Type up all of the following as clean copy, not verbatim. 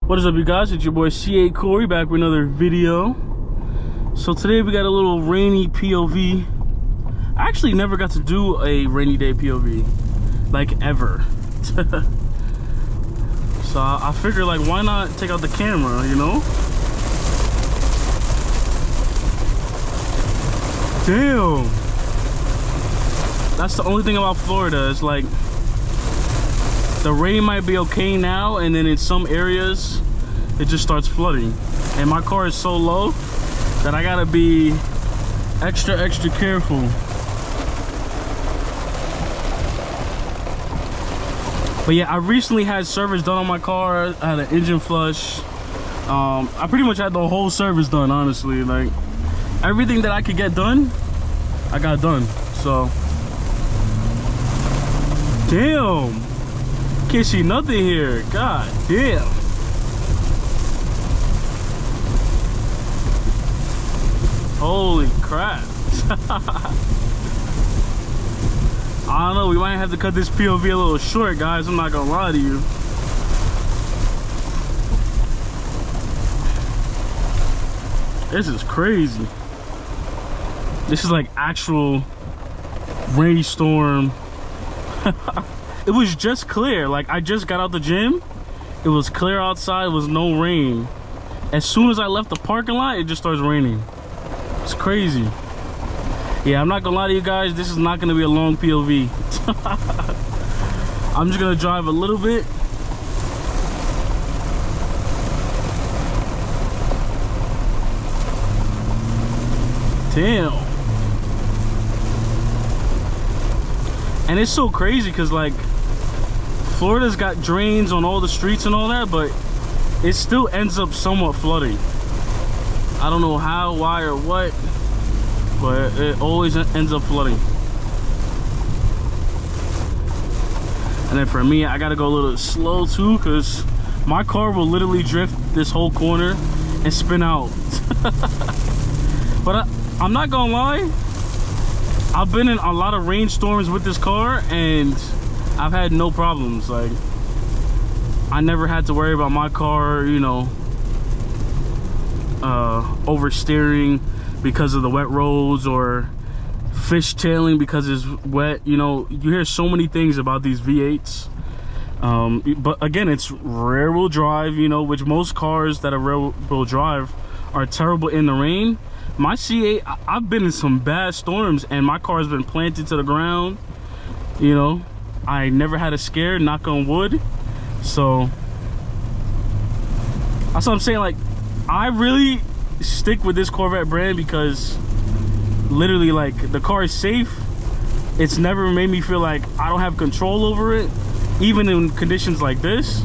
What is up, you guys? It's your boy CA Corey back with another video. So today we got a little rainy POV. I actually never got to do a rainy day POV, like ever. So I figured, like, why not take out the camera, you know? Damn. That's the only thing about Florida. It's like the rain might be okay now, and then in some areas it just starts flooding. And my car is so low that I gotta be extra careful. But yeah, I recently had service done on my car. I had an engine flush. I pretty much had the whole service done, honestly. Like, everything that I could get done, I got done. So damn, can't see nothing here. God damn. Holy crap. I don't know, we might have to cut this POV a little short, guys. I'm not gonna lie to you. This is crazy. This is like actual rainstorm. It was just clear. Like, I just got out the gym. It was clear outside. It was no rain. As soon as I left the parking lot, it just starts raining. It's crazy. Yeah, I'm not gonna lie to you guys. This is not gonna be a long POV. I'm just gonna drive a little bit. Damn. And it's so crazy because, like, Florida's got drains on all the streets and all that, but it still ends up somewhat flooding. I don't know how, why, or what, but it always ends up flooding. And then for me, I gotta go a little slow too, because my car will literally drift this whole corner and spin out. But I'm not gonna lie, I've been in a lot of rainstorms with this car and I've had no problems. Like, I never had to worry about my car, you know, oversteering because of the wet roads, or fishtailing because it's wet. You know, you hear so many things about these V8s. But again, it's rear wheel drive, you know, which most cars that are rear wheel drive are terrible in the rain. My C8, I've been in some bad storms and my car's been planted to the ground. You know, I never had a scare, knock on wood. So that's what I'm saying. Like, I really stick with this Corvette brand because literally, like, the car is safe. It's never made me feel like I don't have control over it, even in conditions like this.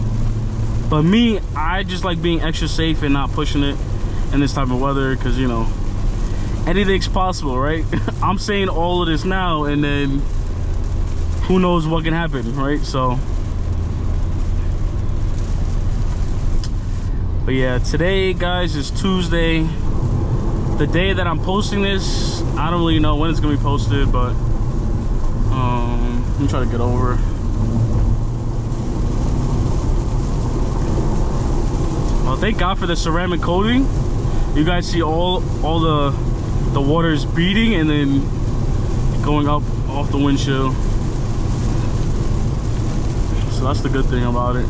But me, I just like being extra safe and not pushing it in this type of weather, because, you know, anything's possible, right? I'm saying all of this now, and then who knows what can happen, right? So, but yeah, today, guys, is Tuesday. The day that I'm posting this, I don't really know when it's gonna be posted, but let me try to get over. Well, thank God for the ceramic coating. You guys see all the water's beating and then going up off the windshield. So that's the good thing about it.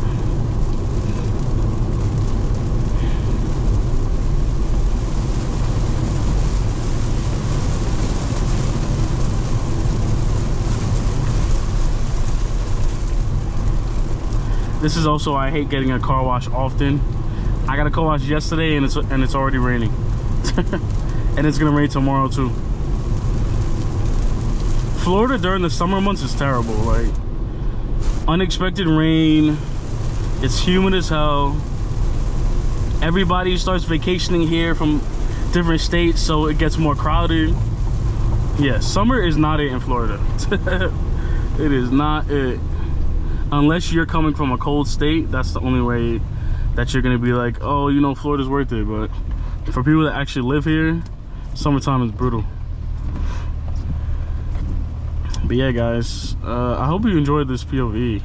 This is also why I hate getting a car wash often. I got a car wash yesterday and it's already raining. And it's gonna rain tomorrow too. Florida during the summer months is terrible. Like, unexpected rain, it's humid as hell. Everybody starts vacationing here from different states, so it gets more crowded. Yeah, summer is not it in Florida. It is not it. Unless you're coming from a cold state, that's the only way that you're gonna be like, oh, you know, Florida's worth it. But for people that actually live here, summertime is brutal. But yeah, guys, I hope you enjoyed this POV.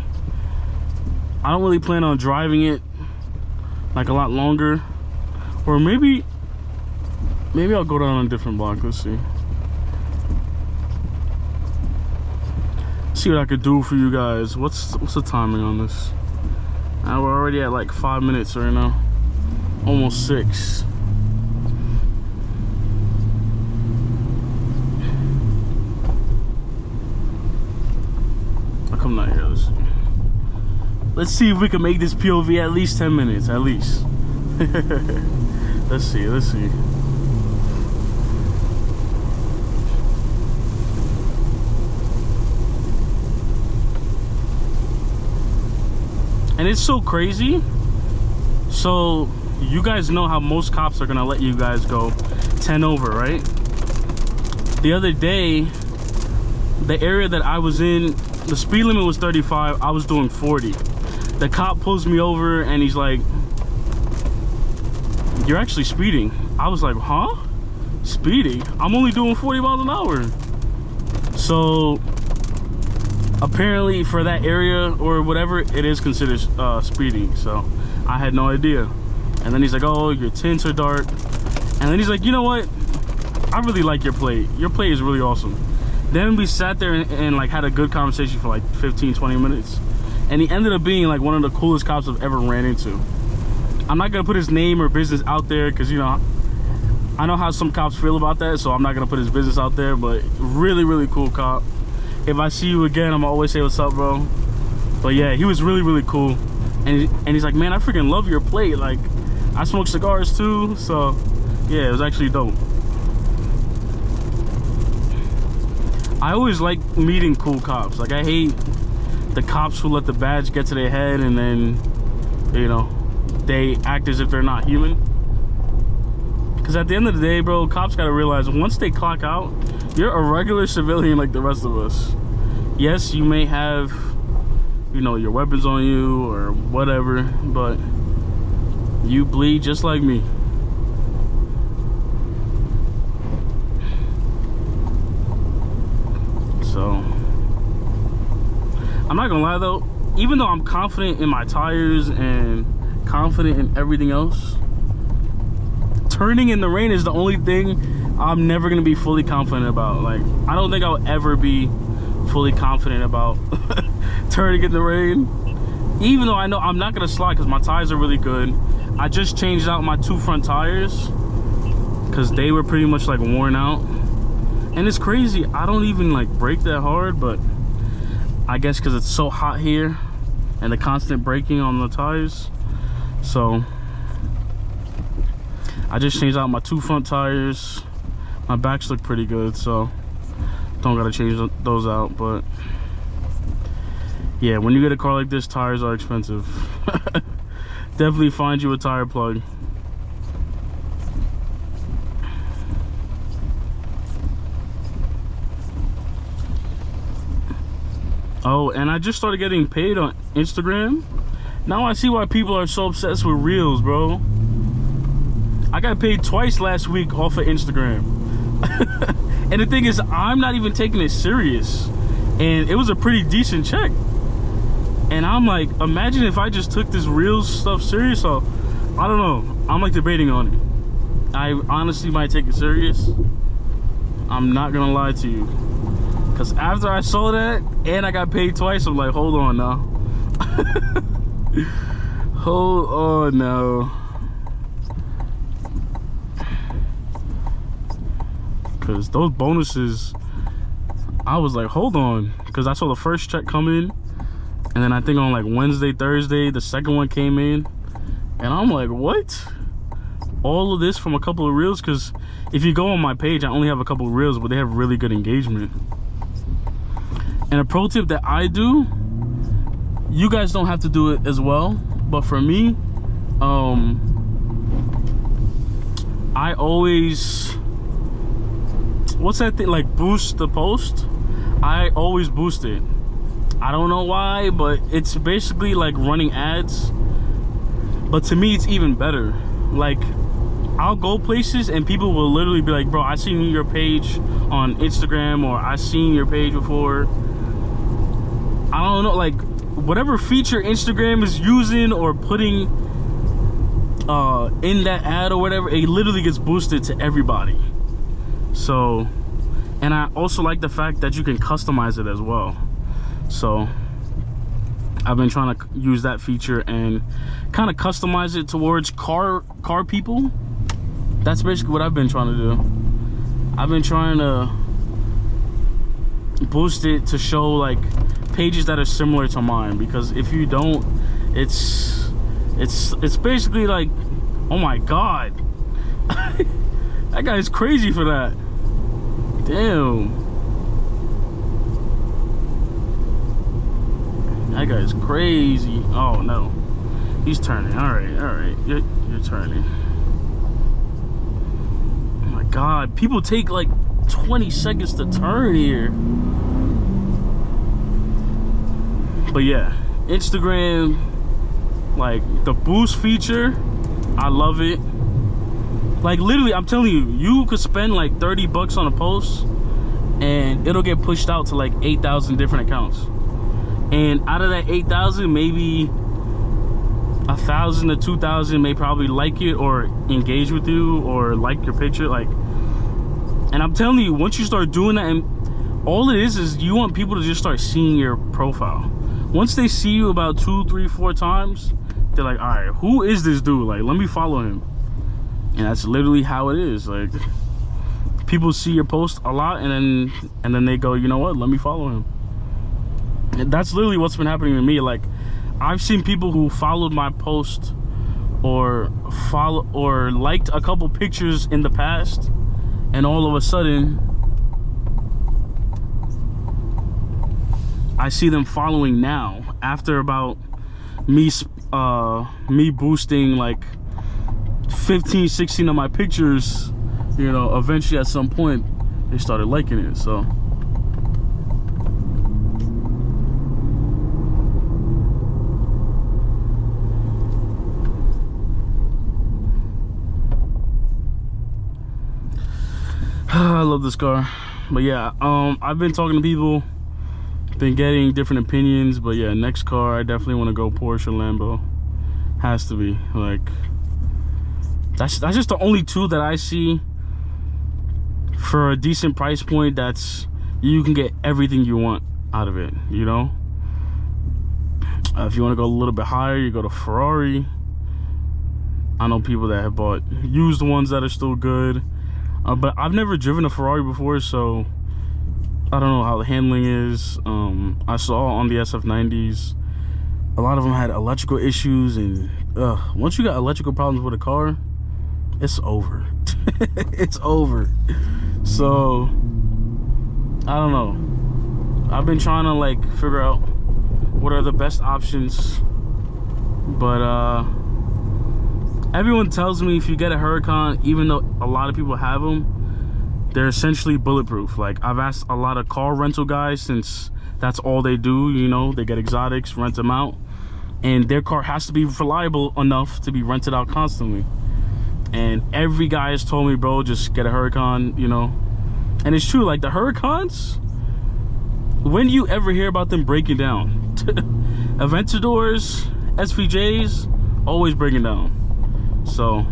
I don't really plan on driving it like a lot longer. Or maybe I'll go down on a different block. Let's see. See what I could do for you guys. What's the timing on this? We're already at like 5 minutes right now. Almost 6. I'll come down here. Let's see if we can make this POV at least 10 minutes. At least. Let's see. And it's so crazy. So you guys know how most cops are gonna let you guys go 10 over, right? The other day, the area that I was in, the speed limit was 35. I was doing 40. The cop pulls me over and he's like, "You're actually speeding." I was like, "Huh? Speeding? I'm only doing 40 miles an hour." So apparently for that area or whatever, it is considered speeding. So I had no idea. And then he's like, "Oh, your tints are dark." And then he's like, "You know what? I really like your plate. Your plate is really awesome." Then we sat there and like had a good conversation for like 15-20 minutes. And he ended up being like one of the coolest cops I've ever ran into. I'm not gonna put his name or business out there because, you know, I know how some cops feel about that, so I'm not gonna put his business out there. But really cool cop. If I see you again, I'm gonna always say what's up, bro. But yeah, he was really cool. And he's like, "Man, I freaking love your plate. Like, I smoke cigars too." So yeah, it was actually dope. I always like meeting cool cops. Like, I hate the cops who let the badge get to their head and then, you know, they act as if they're not human. Because at the end of the day, bro, cops gotta realize once they clock out, you're a regular civilian like the rest of us. Yes, you may have, you know, your weapons on you or whatever, but you bleed just like me. So I'm not gonna lie though, even though I'm confident in my tires and confident in everything else, turning in the rain is the only thing I'm never gonna be fully confident about. Like, I don't think I'll ever be fully confident about turning in the rain, even though I know I'm not gonna slide because my tires are really good. I just changed out my 2 front tires because they were pretty much like worn out. And it's crazy, I don't even like brake that hard, but I guess because it's so hot here and the constant braking on the tires. So I just changed out my 2 front tires. My backs look pretty good, so don't gotta change those out. But yeah, when you get a car like this, tires are expensive. Definitely find you a tire plug. Oh, and I just started getting paid on Instagram. Now I see why people are so obsessed with reels, bro. I got paid twice last week off of Instagram. And the thing is, I'm not even taking it serious. And it was a pretty decent check. And I'm like, imagine if I just took this reels stuff serious. So, I don't know. I'm like debating on it. I honestly might take it serious. I'm not gonna lie to you. Because after I saw that and I got paid twice, I'm like, hold on now. Hold on now. Because those bonuses, I was like, hold on. Because I saw the first check come in. And then I think on like Wednesday, Thursday, the second one came in. And I'm like, what? All of this from a couple of reels? Because if you go on my page, I only have a couple of reels, but they have really good engagement. And a pro tip that I do, you guys don't have to do it as well, but for me, I always, what's that thing, like boost the post? I always boost it. I don't know why, but it's basically like running ads, but to me it's even better. Like, I'll go places and people will literally be like, bro, I seen your page on Instagram, or I seen your page before. I don't know, like whatever feature Instagram is using or putting in that ad or whatever, it literally gets boosted to everybody. So, and I also like the fact that you can customize it as well. So I've been trying to use that feature and kind of customize it towards car people. That's basically what I've been trying to do. I've been trying to boost it to show like pages that are similar to mine, because if you don't, it's basically like, oh my god, that guy's crazy for that. Damn, that guy's crazy. Oh no, he's turning. All right, you're turning. Oh my god, people take like 20 seconds to turn here. But yeah, Instagram, like the boost feature, I love it. Like literally, I'm telling you, you could spend like 30 bucks on a post and it'll get pushed out to like 8,000 different accounts. And out of that 8,000, maybe 1,000 to 2,000 may probably like it or engage with you or like your picture. Like, and I'm telling you, once you start doing that, and all it is you want people to just start seeing your profile. Once they see you about 2, 3, 4 times, they're like, all right, who is this dude? Like, let me follow him. And that's literally how it is. Like, people see your post a lot, and then they go, you know what? Let me follow him. And that's literally what's been happening to me. Like, I've seen people who followed my post or liked a couple pictures in the past, and all of a sudden I see them following now after about me boosting like 15, 16 of my pictures. You know, eventually at some point they started liking it. So I love this car. But yeah, I've been talking to people, been getting different opinions. But yeah, next car, I definitely want to go Porsche or Lambo. Has to be. Like, that's just the only two that I see for a decent price point. That's, you can get everything you want out of it, you know. If you want to go a little bit higher, you go to Ferrari. I know people that have bought used ones that are still good. But I've never driven a Ferrari before, so I don't know how the handling is. I saw on the SF90s, a lot of them had electrical issues, and once you got electrical problems with a car, it's over. It's over. So I don't know. I've been trying to like figure out what are the best options, but everyone tells me if you get a Huracan, even though a lot of people have them, they're essentially bulletproof. Like, I've asked a lot of car rental guys, since that's all they do, you know, they get exotics, rent them out, and their car has to be reliable enough to be rented out constantly. And every guy has told me, bro, just get a Huracan, you know. And it's true, like the Huracans, when do you ever hear about them breaking down? Aventadors, SVJs, always breaking down. So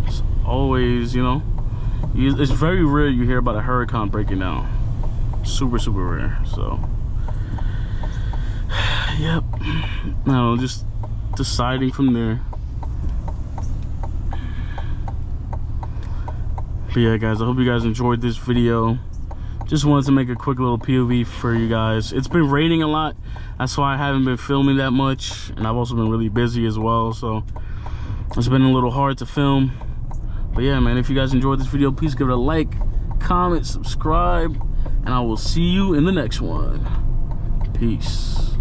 it's always, you know, it's very rare you hear about a Huracan breaking down. Super rare. So yep, no, just deciding from there. But yeah, guys, I hope you guys enjoyed this video. Just wanted to make a quick little POV for you guys. It's been raining a lot, that's why I haven't been filming that much, and I've also been really busy as well, so it's been a little hard to film. But yeah, man, if you guys enjoyed this video, please give it a like, comment, subscribe, and I will see you in the next one. Peace.